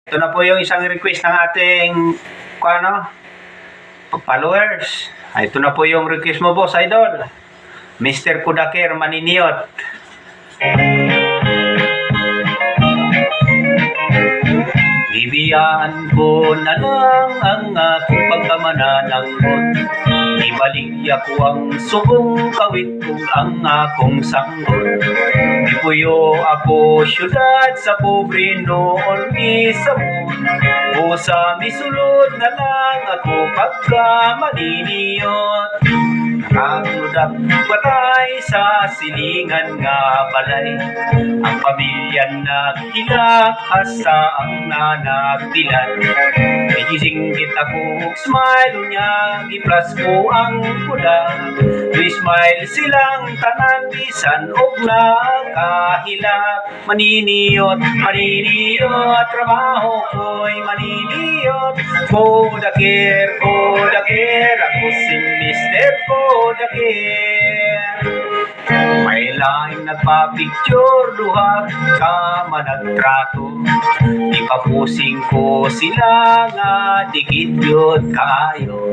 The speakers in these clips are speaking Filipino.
Ito na po yung isang request ng ating followers. Ito na po yung request mo, boss idol. Mr. Kudakir Maniniyot. Bibiyaan ko na lang ang aking pagkamanananggot. Ibaligya ko ang subong kawit kung ang akong sanggot. Ipuyo ako syudad sa pobre noon misamo. O sa misulod na lang ako pagka maniniyot. Nakakludak patay sa silingan nga balay. Ang pamilya naghilak hasta ang nanagdilan. Igisinggit ako smile niya, giplas ko ang kuda. Smile silang tanan bisan og nakahilak. Maniniyot, maniniyot, trabaho ko'y maniniyot. Kudakir, kudakir, ako si Mr. Kudakir. May laing nagpa-picture, duha ka managtrato. Ipapusing ko sila nga dikit yun kayo.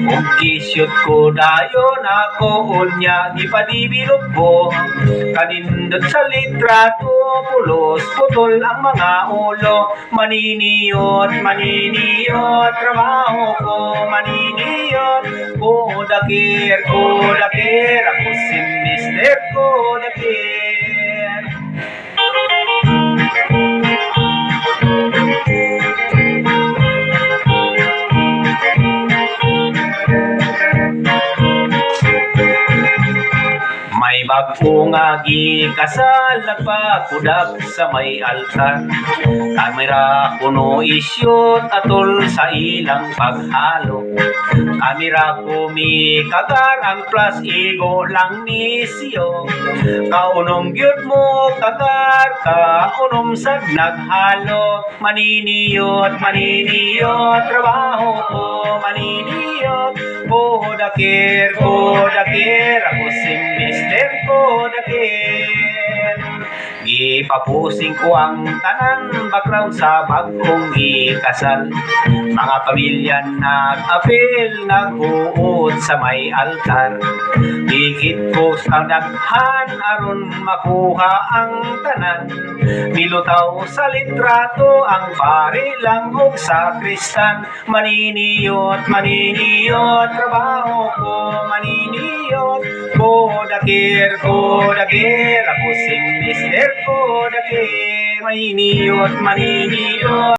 Kung kisyot ko dayon ako unya ipadibilog ko. Kanindot sa litrato, pulos putol ang mga ulo. Maniniyot, maniniyot, trabaho ko maniniyot. Kudakir, kudakir, ako si Mr. Kudakir. May bagong kasal nagpakudak sa may altar. Kamera kuno isyot atol sa ilang paghalo. Kamera kumi kagar ang plus ego lang misyo. Kaunom gyud mo kagar ka unom sad naghalo. Maniniyot, maniniyot, trabaho ko maniniyot. Kudakir, kudakir, ako si Mr. Kudakir. Ipapusing ko ang tanang background sa bagong ikasal. Mga pamilya nag-apil, nag-uod sa may altar. Higit ko sa daghan aron makuha ang tanan. Nilutaw sa litrato ang pare lang og sakristan. Maniniyot, maniniyot, trabaho ko maniniyot. Kudakir, kudakir, ako si Mr. Kudakir. Maniniyot, maniniyot.